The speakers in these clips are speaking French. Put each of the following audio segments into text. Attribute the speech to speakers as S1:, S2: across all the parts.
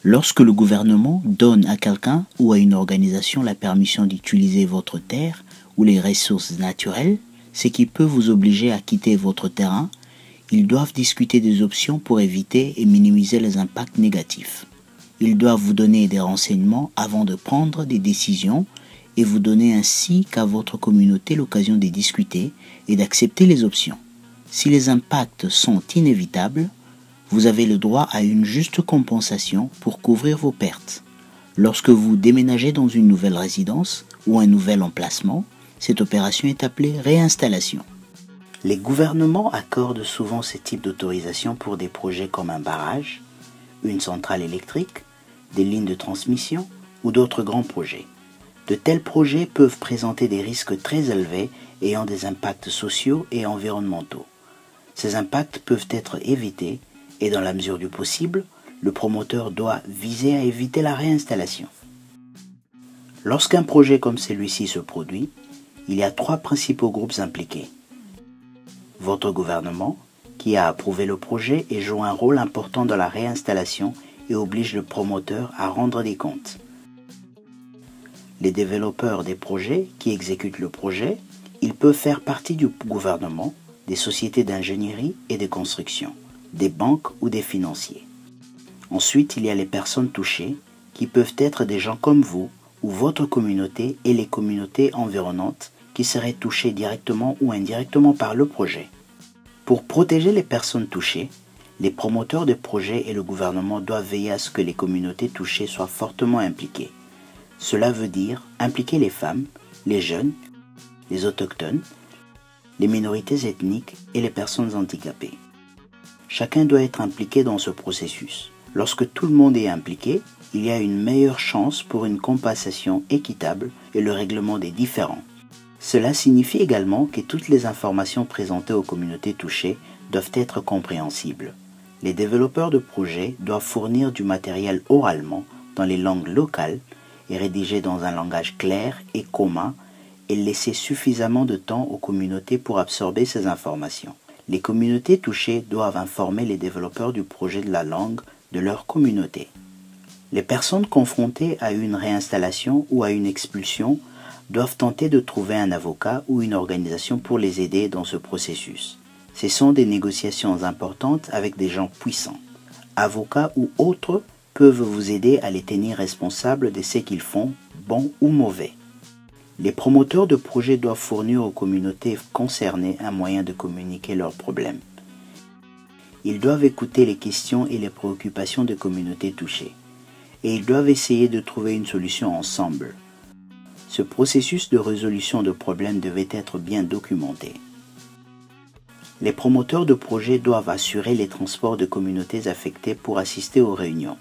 S1: Lorsque le gouvernement donne à quelqu'un ou à une organisation la permission d'utiliser votre terre ou les ressources naturelles, ce qui peut vous obliger à quitter votre terrain, ils doivent discuter des options pour éviter et minimiser les impacts négatifs. Ils doivent vous donner des renseignements avant de prendre des décisions et vous donner ainsi qu'à votre communauté l'occasion de discuter et d'accepter les options. Si les impacts sont inévitables, vous avez le droit à une juste compensation pour couvrir vos pertes. Lorsque vous déménagez dans une nouvelle résidence ou un nouvel emplacement, cette opération est appelée réinstallation. Les gouvernements accordent souvent ce type d'autorisation pour des projets comme un barrage, une centrale électrique, des lignes de transmission ou d'autres grands projets. De tels projets peuvent présenter des risques très élevés ayant des impacts sociaux et environnementaux. Ces impacts peuvent être évités et dans la mesure du possible, le promoteur doit viser à éviter la réinstallation. Lorsqu'un projet comme celui-ci se produit, il y a 3 principaux groupes impliqués. Votre gouvernement, qui a approuvé le projet et joue un rôle important dans la réinstallation et oblige le promoteur à rendre des comptes. Les développeurs des projets qui exécutent le projet, ils peuvent faire partie du gouvernement, des sociétés d'ingénierie et de construction, des banques ou des financiers. Ensuite, il y a les personnes touchées, qui peuvent être des gens comme vous, ou votre communauté et les communautés environnantes qui seraient touchées directement ou indirectement par le projet. Pour protéger les personnes touchées, les promoteurs de projets et le gouvernement doivent veiller à ce que les communautés touchées soient fortement impliquées. Cela veut dire impliquer les femmes, les jeunes, les autochtones, les minorités ethniques et les personnes handicapées. Chacun doit être impliqué dans ce processus. Lorsque tout le monde est impliqué, il y a une meilleure chance pour une compensation équitable et le règlement des différends. Cela signifie également que toutes les informations présentées aux communautés touchées doivent être compréhensibles. Les développeurs de projets doivent fournir du matériel oralement dans les langues locales et rédigé dans un langage clair et commun et laisser suffisamment de temps aux communautés pour absorber ces informations. Les communautés touchées doivent informer les développeurs du projet de la langue de leur communauté. Les personnes confrontées à une réinstallation ou à une expulsion doivent tenter de trouver un avocat ou une organisation pour les aider dans ce processus. Ce sont des négociations importantes avec des gens puissants. Avocats ou autres peuvent vous aider à les tenir responsables de ce qu'ils font, bon ou mauvais. Les promoteurs de projets doivent fournir aux communautés concernées un moyen de communiquer leurs problèmes. Ils doivent écouter les questions et les préoccupations des communautés touchées. Et ils doivent essayer de trouver une solution ensemble. Ce processus de résolution de problèmes devait être bien documenté. Les promoteurs de projets doivent assurer les transports de communautés affectées pour assister aux réunions.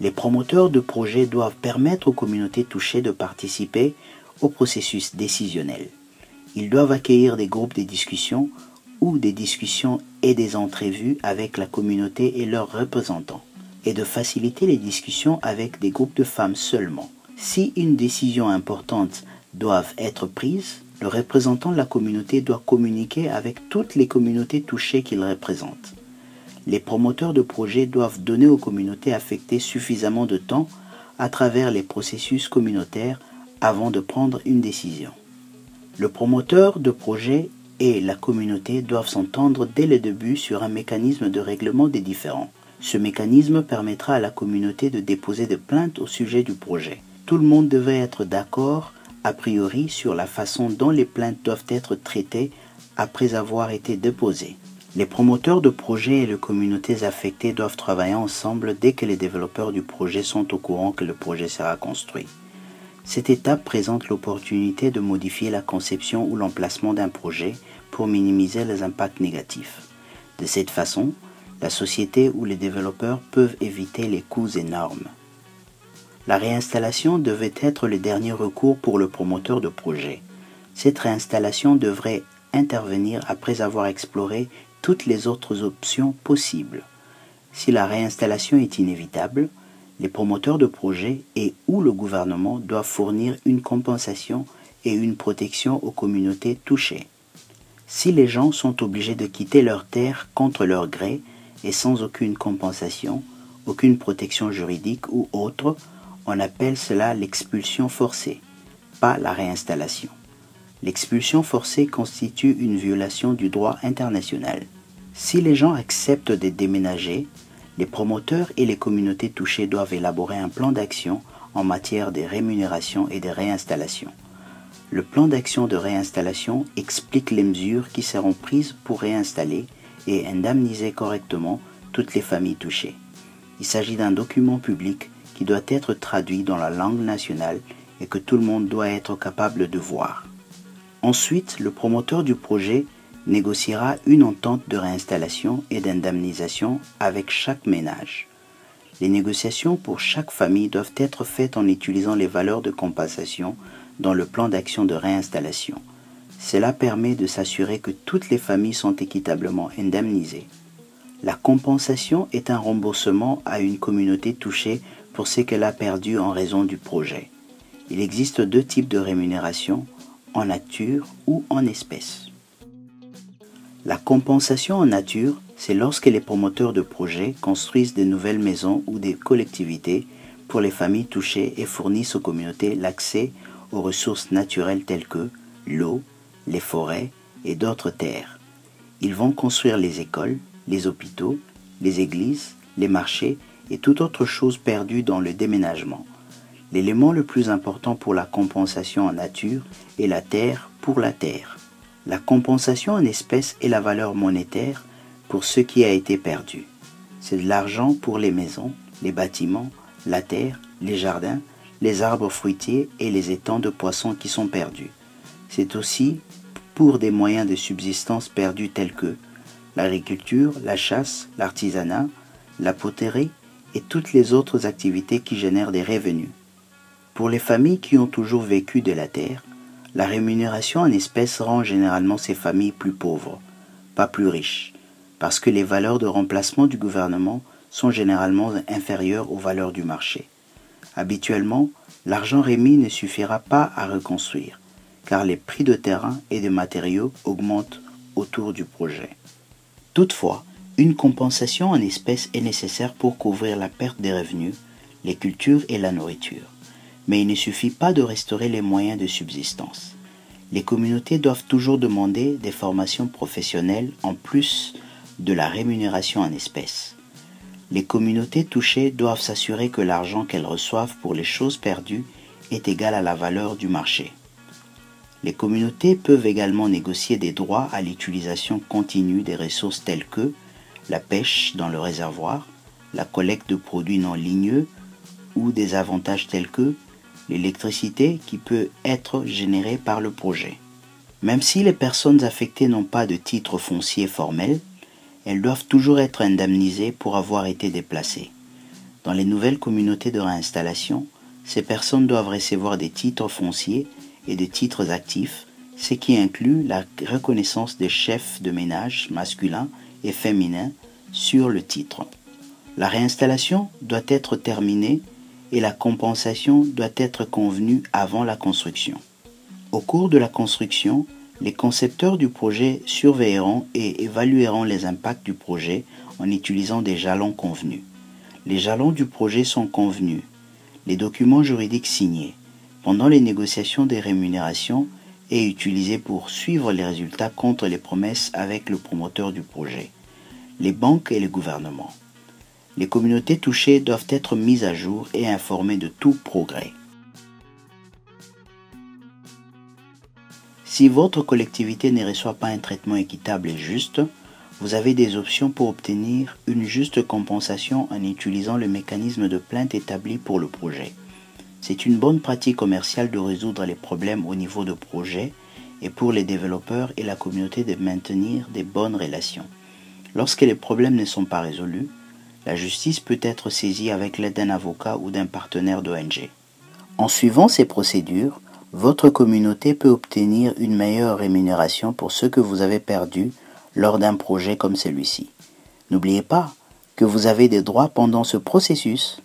S1: Les promoteurs de projets doivent permettre aux communautés touchées de participer au processus décisionnel. Ils doivent accueillir des groupes de discussion ou des discussions et des entrevues avec la communauté et leurs représentants, et de faciliter les discussions avec des groupes de femmes seulement. Si une décision importante doit être prise, le représentant de la communauté doit communiquer avec toutes les communautés touchées qu'il représente. Les promoteurs de projets doivent donner aux communautés affectées suffisamment de temps à travers les processus communautaires avant de prendre une décision. Le promoteur de projet et la communauté doivent s'entendre dès le début sur un mécanisme de règlement des différends. Ce mécanisme permettra à la communauté de déposer des plaintes au sujet du projet. Tout le monde devrait être d'accord a priori sur la façon dont les plaintes doivent être traitées après avoir été déposées. Les promoteurs de projets et les communautés affectées doivent travailler ensemble dès que les développeurs du projet sont au courant que le projet sera construit. Cette étape présente l'opportunité de modifier la conception ou l'emplacement d'un projet pour minimiser les impacts négatifs. De cette façon, la société ou les développeurs peuvent éviter les coûts énormes. La réinstallation devait être le dernier recours pour le promoteur de projet. Cette réinstallation devrait intervenir après avoir exploré toutes les autres options possibles. Si la réinstallation est inévitable, les promoteurs de projets et ou le gouvernement doivent fournir une compensation et une protection aux communautés touchées. Si les gens sont obligés de quitter leur terre contre leur gré et sans aucune compensation, aucune protection juridique ou autre, on appelle cela l'expulsion forcée, pas la réinstallation. L'expulsion forcée constitue une violation du droit international. Si les gens acceptent de déménager, les promoteurs et les communautés touchées doivent élaborer un plan d'action en matière de rémunération et de réinstallation. Le plan d'action de réinstallation explique les mesures qui seront prises pour réinstaller et indemniser correctement toutes les familles touchées. Il s'agit d'un document public qui doit être traduit dans la langue nationale et que tout le monde doit être capable de voir. Ensuite, le promoteur du projet négociera une entente de réinstallation et d'indemnisation avec chaque ménage. Les négociations pour chaque famille doivent être faites en utilisant les valeurs de compensation dans le plan d'action de réinstallation. Cela permet de s'assurer que toutes les familles sont équitablement indemnisées. La compensation est un remboursement à une communauté touchée pour ce qu'elle a perdu en raison du projet. Il existe deux types de rémunération, en nature ou en espèces. La compensation en nature, c'est lorsque les promoteurs de projets construisent de nouvelles maisons ou des collectivités pour les familles touchées et fournissent aux communautés l'accès aux ressources naturelles telles que l'eau, les forêts et d'autres terres. Ils vont construire les écoles, les hôpitaux, les églises, les marchés et toute autre chose perdue dans le déménagement. L'élément le plus important pour la compensation en nature est la terre pour la terre. La compensation en espèces est la valeur monétaire pour ce qui a été perdu. C'est de l'argent pour les maisons, les bâtiments, la terre, les jardins, les arbres fruitiers et les étangs de poissons qui sont perdus. C'est aussi pour des moyens de subsistance perdus tels que l'agriculture, la chasse, l'artisanat, la poterie et toutes les autres activités qui génèrent des revenus. Pour les familles qui ont toujours vécu de la terre, la rémunération en espèces rend généralement ces familles plus pauvres, pas plus riches, parce que les valeurs de remplacement du gouvernement sont généralement inférieures aux valeurs du marché. Habituellement, l'argent remis ne suffira pas à reconstruire, car les prix de terrain et de matériaux augmentent autour du projet. Toutefois, une compensation en espèces est nécessaire pour couvrir la perte des revenus, les cultures et la nourriture. Mais il ne suffit pas de restaurer les moyens de subsistance. Les communautés doivent toujours demander des formations professionnelles en plus de la rémunération en espèces. Les communautés touchées doivent s'assurer que l'argent qu'elles reçoivent pour les choses perdues est égal à la valeur du marché. Les communautés peuvent également négocier des droits à l'utilisation continue des ressources telles que la pêche dans le réservoir, la collecte de produits non ligneux ou des avantages tels que l'électricité qui peut être générée par le projet. Même si les personnes affectées n'ont pas de titre foncier formel, elles doivent toujours être indemnisées pour avoir été déplacées. Dans les nouvelles communautés de réinstallation, ces personnes doivent recevoir des titres fonciers et des titres actifs, ce qui inclut la reconnaissance des chefs de ménage masculins et féminins sur le titre. La réinstallation doit être terminée et la compensation doit être convenue avant la construction. Au cours de la construction, les concepteurs du projet surveilleront et évalueront les impacts du projet en utilisant des jalons convenus. Les jalons du projet sont convenus, les documents juridiques signés, pendant les négociations des rémunérations et utilisés pour suivre les résultats contre les promesses avec le promoteur du projet, les banques et le gouvernement. Les communautés touchées doivent être mises à jour et informées de tout progrès. Si votre collectivité ne reçoit pas un traitement équitable et juste, vous avez des options pour obtenir une juste compensation en utilisant le mécanisme de plainte établi pour le projet. C'est une bonne pratique commerciale de résoudre les problèmes au niveau de projet et pour les développeurs et la communauté de maintenir des bonnes relations. Lorsque les problèmes ne sont pas résolus, la justice peut être saisie avec l'aide d'un avocat ou d'un partenaire d'ONG. En suivant ces procédures, votre communauté peut obtenir une meilleure rémunération pour ce que vous avez perdu lors d'un projet comme celui-ci. N'oubliez pas que vous avez des droits pendant ce processus